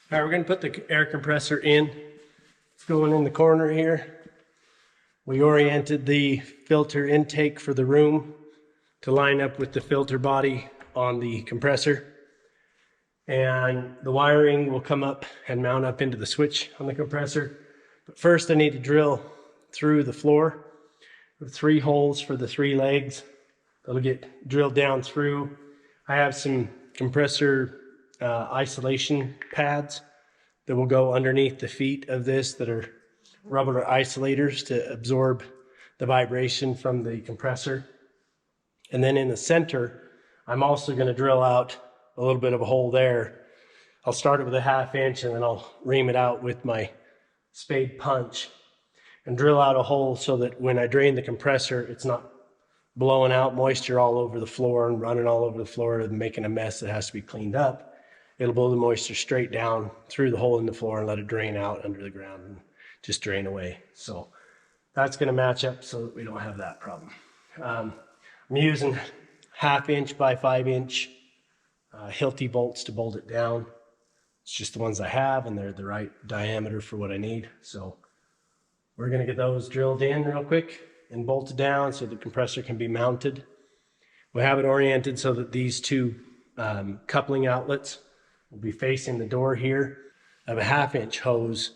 All right, we're going to put the air compressor in. It's going in the corner here. We oriented the filter intake for the room to line up with the filter body on the compressor. And the wiring will come up and mount up into the switch on the compressor. But first I need to drill through the floor with 3 holes for the 3 legs. That'll get drilled down through. I have some compressor isolation pads that will go underneath the feet of this that are rubber isolators to absorb the vibration from the compressor. And then in the center, I'm also going to drill out a little bit of a hole there. I'll start it with a 1/2 inch and then I'll ream it out with my spade punch and drill out a hole so that when I drain the compressor, it's not blowing out moisture all over the floor and running all over the floor and making a mess that has to be cleaned up. It'll blow the moisture straight down through the hole in the floor and let it drain out under the ground and just drain away. So that's going to match up so that we don't have that problem. I'm using 1/2 inch by 5 inch Hilti bolts to bolt it down. It's just the ones I have and they're the right diameter for what I need. So we're going to get those drilled in real quick and bolted down so the compressor can be mounted. We'll have it oriented so that these 2 coupling outlets will be facing the door here. I have a 1/2 inch hose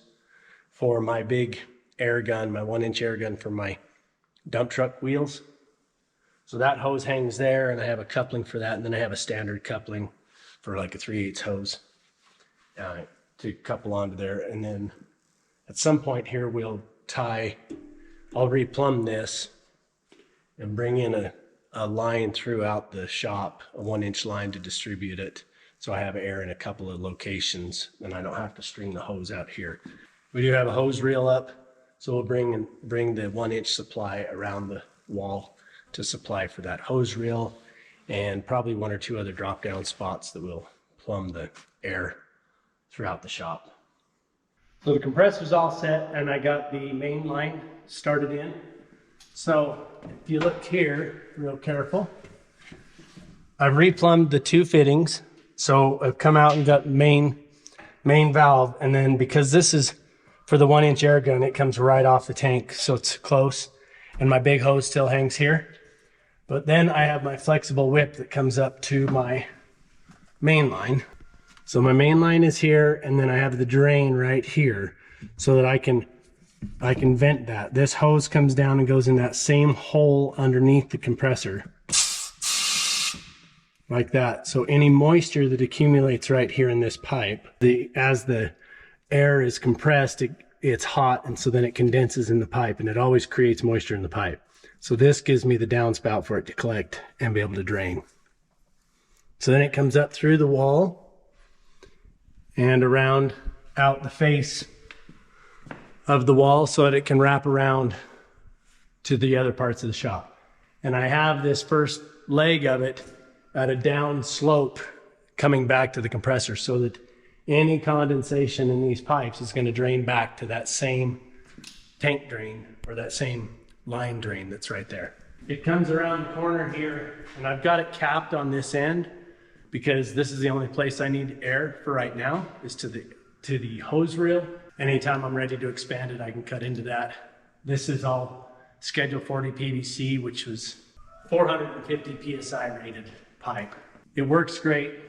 for my big air gun, my 1 inch air gun for my dump truck wheels. So that hose hangs there and I have a coupling for that, and then I have a standard coupling for like a 3/8 hose to couple onto there. And then at some point here I'll replumb this and bring in a line throughout the shop, a 1 inch line to distribute it. So I have air in a couple of locations and I don't have to string the hose out here. We do have a hose reel up, so we'll bring the 1 inch supply around the wall to supply for that hose reel, and probably 1 or 2 other drop down spots that will plumb the air throughout the shop. So the compressor's all set and I got the main line started in. So if you look here real careful, I've replumbed the 2 fittings. So I've come out and got main valve, and then because this is for the 1 inch air gun, it comes right off the tank, so it's close, and my big hose still hangs here. But then I have my flexible whip that comes up to my main line. So my main line is here, and then I have the drain right here so that I can vent that. This hose comes down and goes in that same hole underneath the compressor. Like that. So any moisture that accumulates right here in this pipe, as the air is compressed, it's hot, and so then it condenses in the pipe, and it always creates moisture in the pipe. So this gives me the downspout for it to collect and be able to drain. So then it comes up through the wall and around out the face of the wall so that it can wrap around to the other parts of the shop. And I have this first leg of it at a down slope coming back to the compressor so that any condensation in these pipes is going to drain back to that same tank drain or that same line drain that's right there. It comes around the corner here, and I've got it capped on this end because this is the only place I need air for right now, is to the hose reel. Anytime I'm ready to expand it, I can cut into that. This is all Schedule 40 PVC, which was 450 PSI rated pipe. It works great.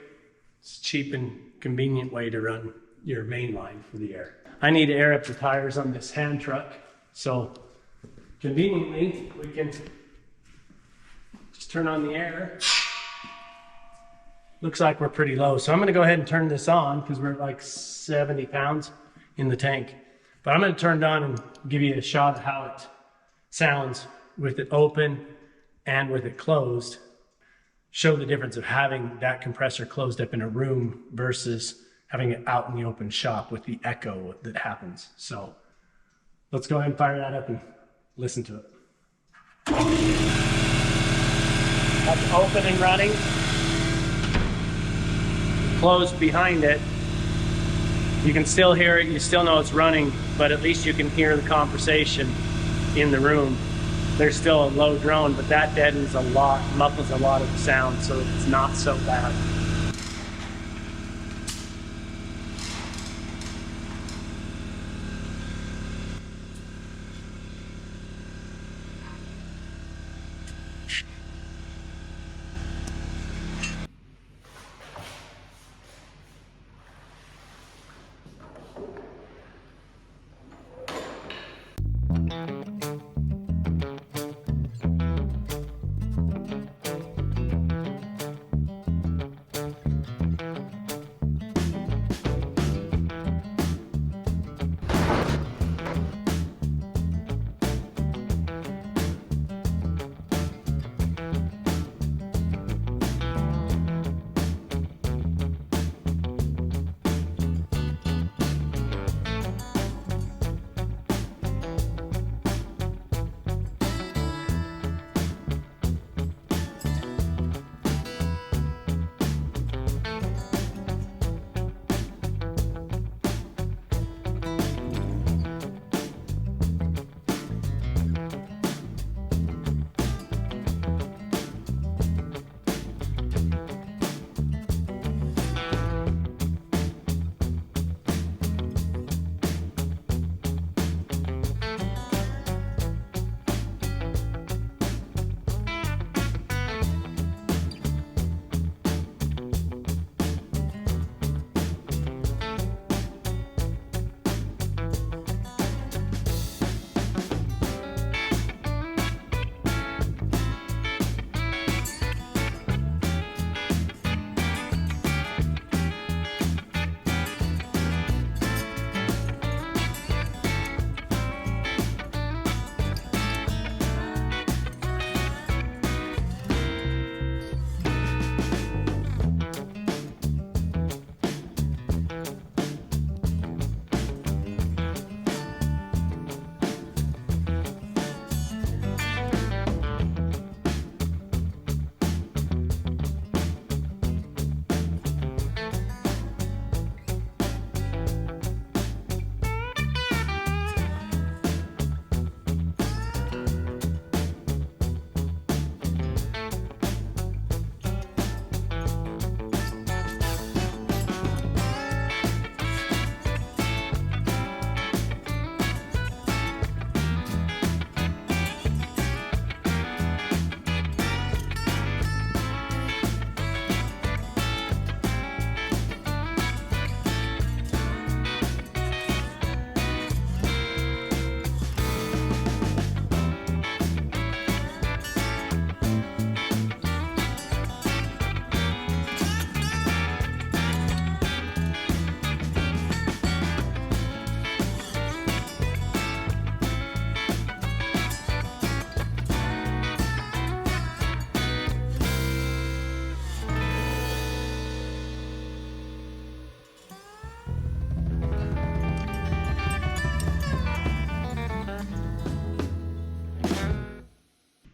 It's a cheap and convenient way to run your main line for the air. I need to air up the tires on this hand truck, so conveniently we can just turn on the air. Looks like we're pretty low, so I'm going to go ahead and turn this on because we're at like 70 pounds in the tank. But I'm going to turn it on and give you a shot of how it sounds with it open and with it closed. Show the difference of having that compressor closed up in a room versus having it out in the open shop with the echo that happens. So let's go ahead and fire that up and listen to it. That's open and running. Closed behind it. You can still hear it, you still know it's running, but at least you can hear the conversation in the room. There's still a low drone, but that deadens a lot, muffles a lot of the sound, so it's not so bad.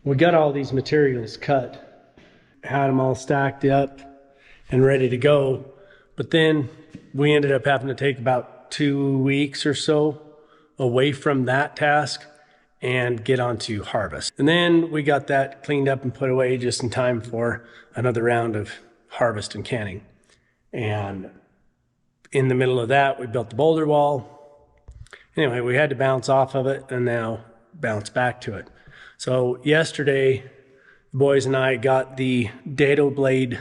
we got all these materials cut, had them all stacked up and ready to go. But then we ended up having to take about 2 weeks or so away from that task and get onto harvest. And then we got that cleaned up and put away just in time for another round of harvest and canning. And in the middle of that, we built the boulder wall. Anyway, we had to bounce off of it and now bounce back to it. So yesterday, the boys and I got the dado blade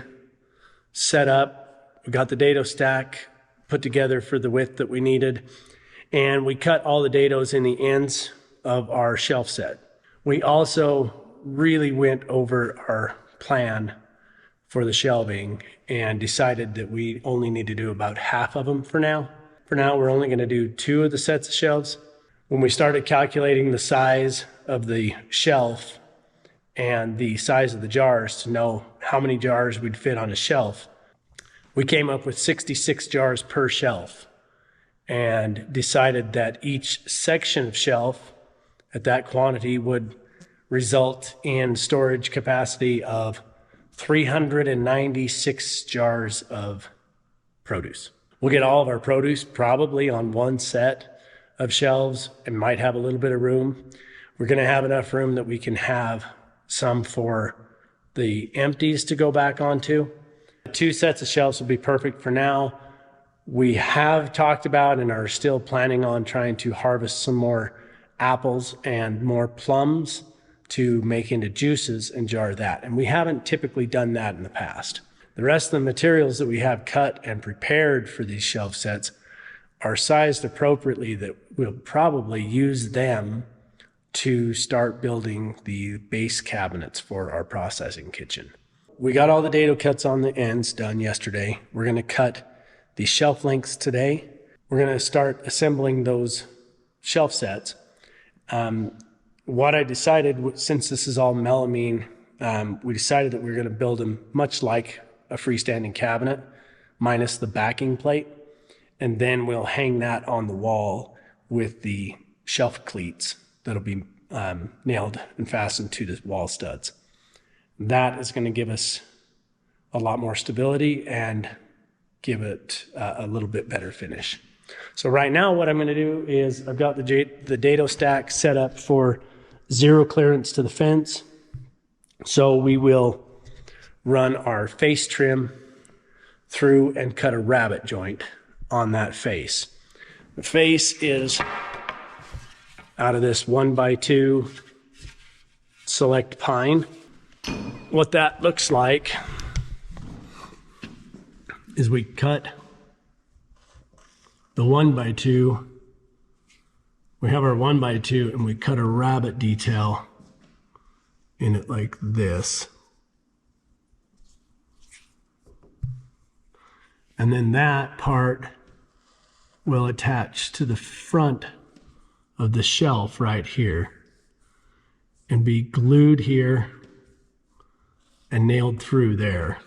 set up. We got the dado stack put together for the width that we needed. And we cut all the dados in the ends of our shelf set. We also really went over our plan for the shelving and decided that we only need to do about half of them for now. For now, we're only going to do 2 of the sets of shelves. When we started calculating the size of the shelf and the size of the jars to know how many jars we'd fit on a shelf, we came up with 66 jars per shelf and decided that each section of shelf at that quantity would result in storage capacity of 396 jars of produce. We'll get all of our produce probably on one set of shelves and might have a little bit of room. We're going to have enough room that we can have some for the empties to go back onto. 2 sets of shelves will be perfect for now. We have talked about and are still planning on trying to harvest some more apples and more plums to make into juices and jar that. And we haven't typically done that in the past. The rest of the materials that we have cut and prepared for these shelf sets are sized appropriately that we'll probably use them to start building the base cabinets for our processing kitchen. We got all the dado cuts on the ends done yesterday. We're going to cut the shelf lengths today. We're going to start assembling those shelf sets. What I decided, since this is all melamine, we decided that we were going to build them much like a freestanding cabinet, minus the backing plate. And then we'll hang that on the wall with the shelf cleats that'll be nailed and fastened to the wall studs. That is going to give us a lot more stability and give it a little bit better finish. So right now what I'm going to do is I've got the dado stack set up for 0 clearance to the fence. So we will run our face trim through and cut a rabbet joint on that face. The face is out of this 1x2 select pine. What that looks like is we cut the 1x2. We have our 1x2 and we cut a rabbet detail in it like this. And then that part will attach to the front of the shelf right here and be glued here and nailed through there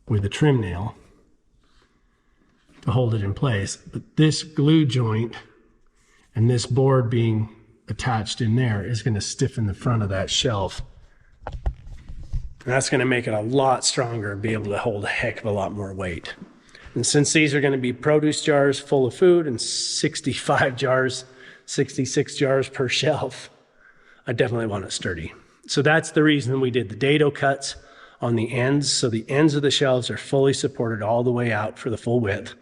with a trim nail to hold it in place. But this glue joint and this board being attached in there is going to stiffen the front of that shelf. And that's going to make it a lot stronger and be able to hold a heck of a lot more weight. And since these are going to be produce jars full of food and 65 jars, 66 jars per shelf, I definitely want it sturdy. So that's the reason we did the dado cuts on the ends. So the ends of the shelves are fully supported all the way out for the full width.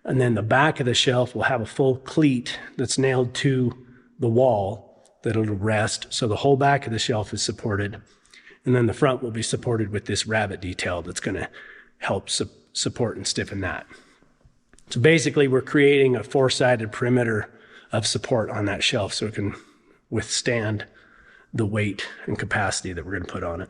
And then the back of the shelf will have a full cleat that's nailed to the wall that it'll rest. So the whole back of the shelf is supported. And then the front will be supported with this rabbet detail that's going to help support and stiffen that. So basically we're creating a 4-sided perimeter of support on that shelf so it can withstand the weight and capacity that we're going to put on it.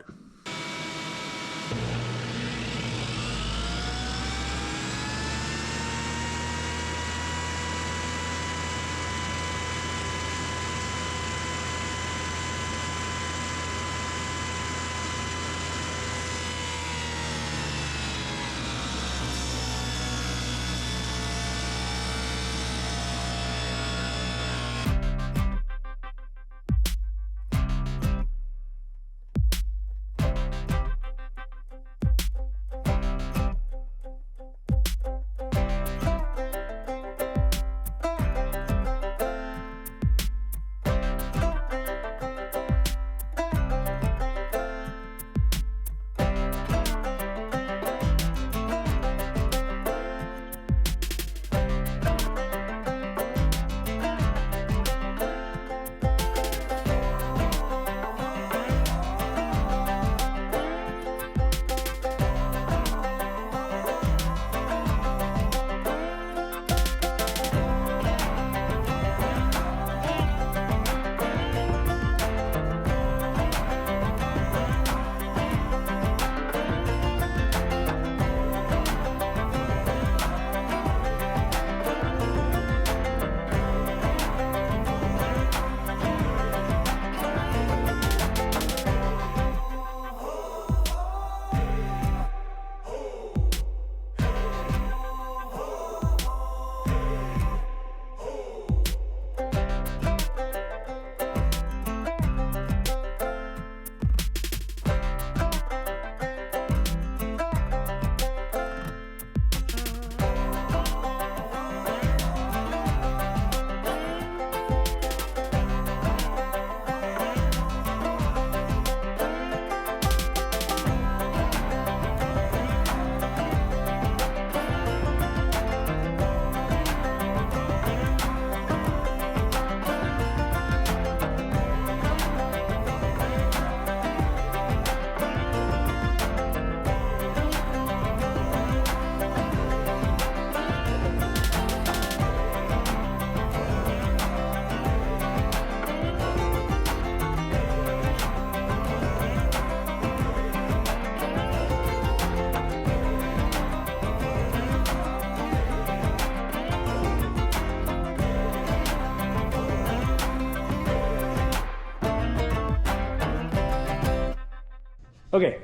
Okay,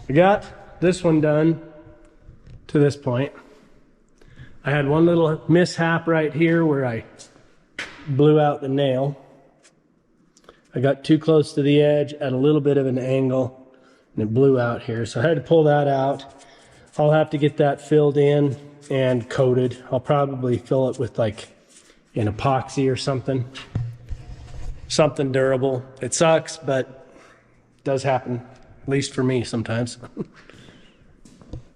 I got this one done to this point. I had one little mishap right here where I blew out the nail. I got too close to the edge at a little bit of an angle and it blew out here. So I had to pull that out. I'll have to get that filled in and coated. I'll probably fill it with like an epoxy or something durable. It sucks, but it does happen, at least for me sometimes.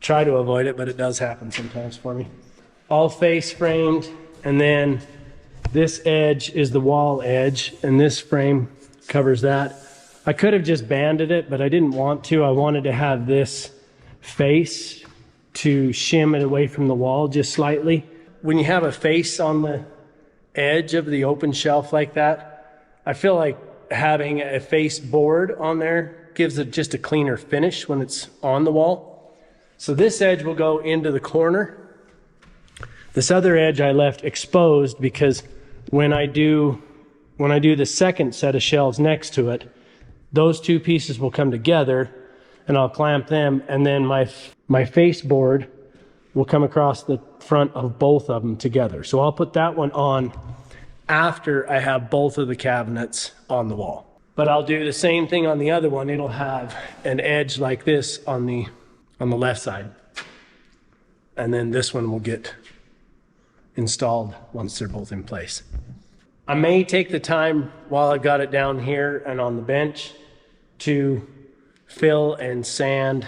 Try to avoid it, but it does happen sometimes for me. All face framed, and then this edge is the wall edge, and this frame covers that. I could have just banded it, but I didn't want to. I wanted to have this face to shim it away from the wall just slightly. When you have a face on the edge of the open shelf like that, I feel like having a face board on there gives it just a cleaner finish when it's on the wall. So this edge will go into the corner. This other edge I left exposed because when I do the second set of shelves next to it, those two pieces will come together and I'll clamp them, and then my face board will come across the front of both of them together. So I'll put that one on after I have both of the cabinets on the wall. But I'll do the same thing on the other one. It'll have an edge like this on the left side. And then this one will get installed once they're both in place. I may take the time while I've got it down here and on the bench to fill and sand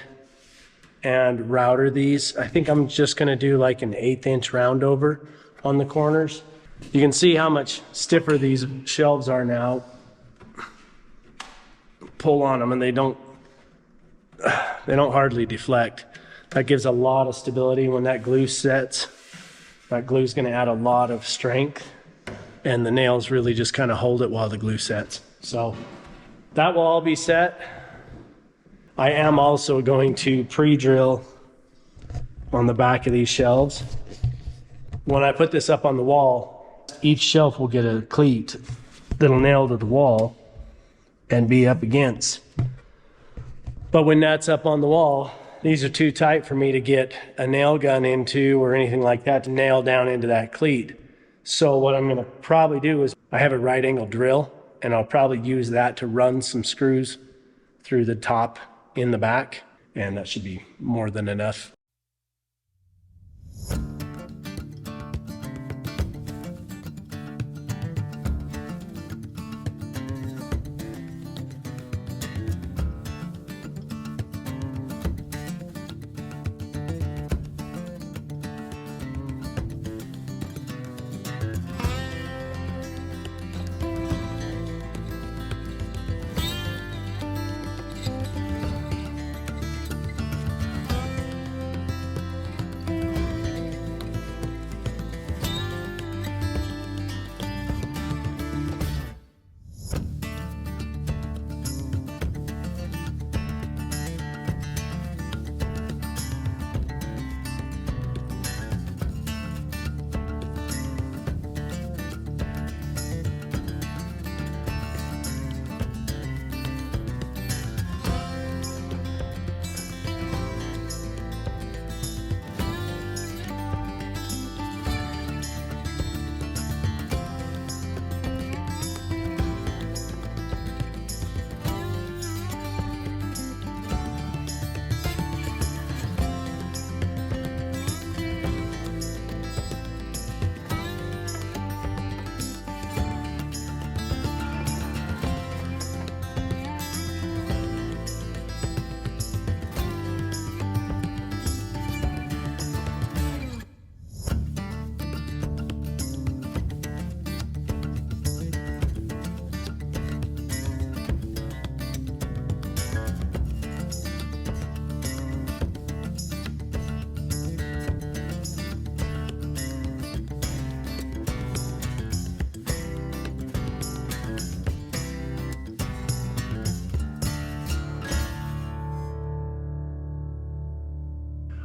and router these. I think I'm just gonna do like an 1/8 inch round over on the corners. You can see how much stiffer these shelves are now. Pull on them and they don't hardly deflect. That gives a lot of stability when that glue sets. That glue is gonna add a lot of strength, and the nails really just kind of hold it while the glue sets. So that will all be set. I am also going to pre-drill on the back of these shelves. When I put this up on the wall, each shelf will get a cleat that'll nail to the wall and be up against. But when that's up on the wall, these are too tight for me to get a nail gun into or anything like that to nail down into that cleat. So what I'm gonna probably do is I have a right angle drill, and I'll probably use that to run some screws through the top in the back, and that should be more than enough.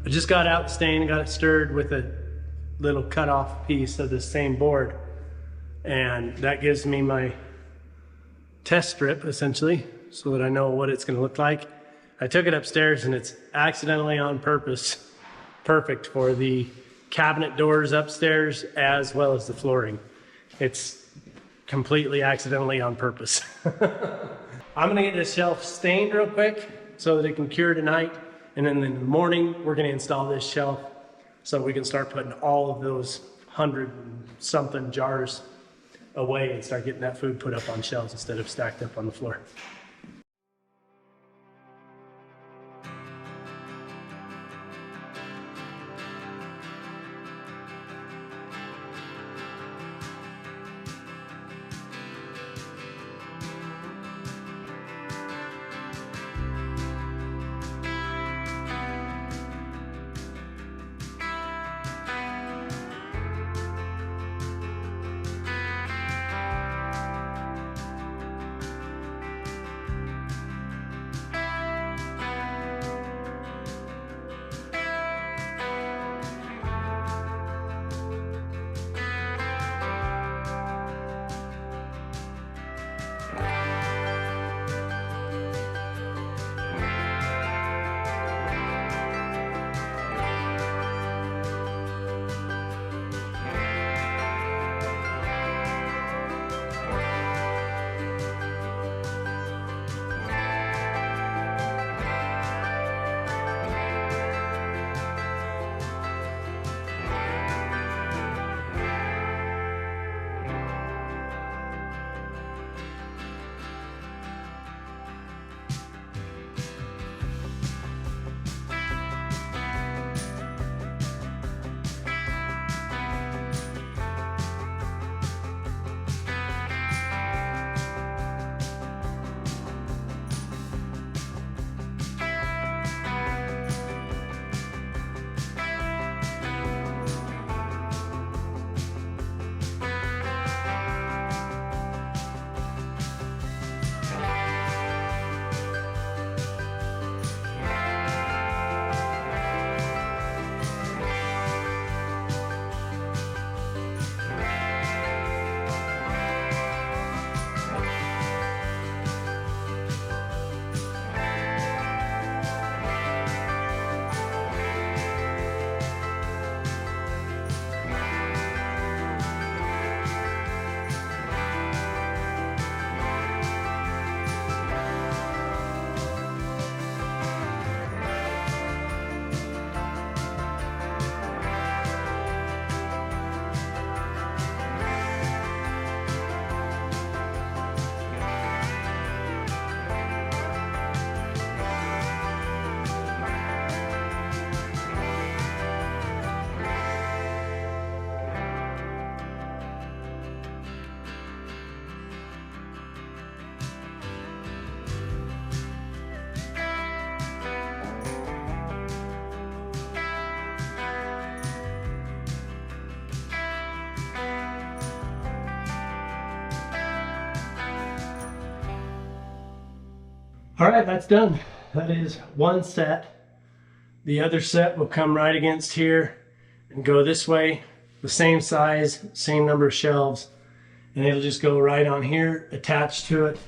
I just got out the stain, got it stirred with a little cut off piece of the same board, and that gives me my test strip essentially so that I know what it's going to look like. I took it upstairs and it's accidentally on purpose perfect for the cabinet doors upstairs as well as the flooring. It's completely accidentally on purpose. I'm gonna get this shelf stained real quick so that it can cure tonight. And then in the morning, we're gonna install this shelf so we can start putting all of those 100-something jars away and start getting that food put up on shelves instead of stacked up on the floor. All right, that's done. That is one set. The other set will come right against here and go this way, the same size, same number of shelves, and it'll just go right on here, attached to it.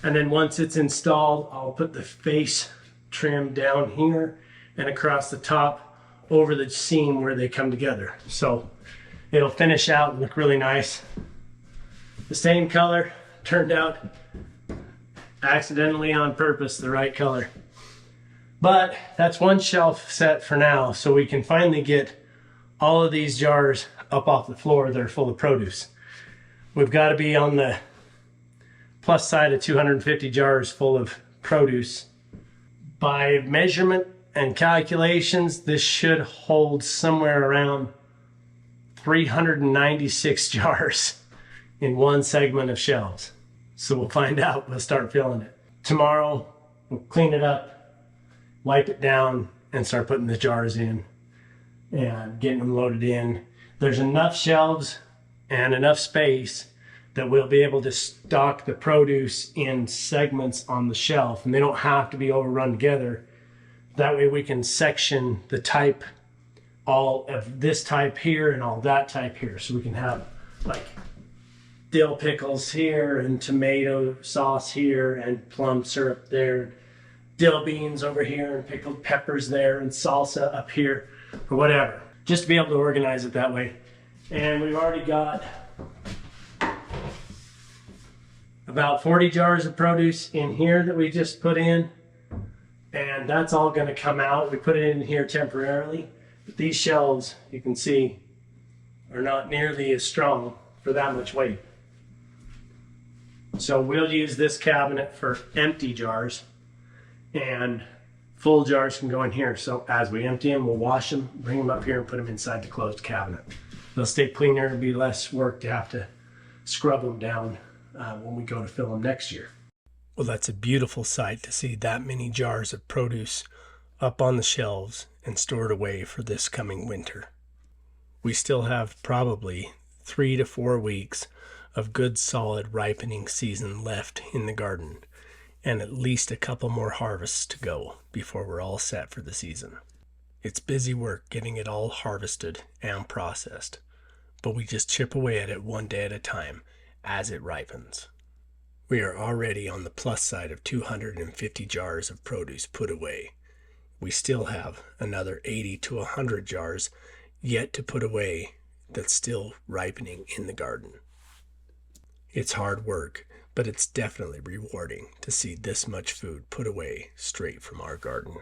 And then once it's installed, I'll put the face trim down here and across the top over the seam where they come together. So it'll finish out and look really nice. The same color, turned out accidentally on purpose the right color. But that's one shelf set for now, so we can finally get all of these jars up off the floor that are full of produce. We've got to be on the plus side of 250 jars full of produce. By measurement and calculations, this should hold somewhere around 396 jars in one segment of shelves. So we'll find out. We'll start filling it. Tomorrow, we'll clean it up, wipe it down, and start putting the jars in and getting them loaded in. There's enough shelves and enough space that we'll be able to stock the produce in segments on the shelf, and they don't have to be overrun together. That way we can section the type, all of this type here and all that type here. So we can have like dill pickles here and tomato sauce here and plum syrup there, dill beans over here and pickled peppers there and salsa up here or whatever. Just to be able to organize it that way. And we've already got about 40 jars of produce in here that we just put in. And that's all going to come out. We put it in here temporarily. But these shelves, you can see, are not nearly as strong for that much weight. So we'll use this cabinet for empty jars, and full jars can go in here. So as we empty them, we'll wash them, bring them up here and put them inside the closed cabinet. They'll stay cleaner. It'll be less work to have to scrub them down when we go to fill them next year. Well, that's a beautiful sight to see that many jars of produce up on the shelves and stored away for this coming winter. We still have probably 3 to 4 weeks of good solid ripening season left in the garden, and at least a couple more harvests to go before we're all set for the season. It's busy work getting it all harvested and processed, but we just chip away at it one day at a time as it ripens. We are already on the plus side of 250 jars of produce put away. We still have another 80 to 100 jars yet to put away that's still ripening in the garden. It's hard work, but it's definitely rewarding to see this much food put away straight from our garden.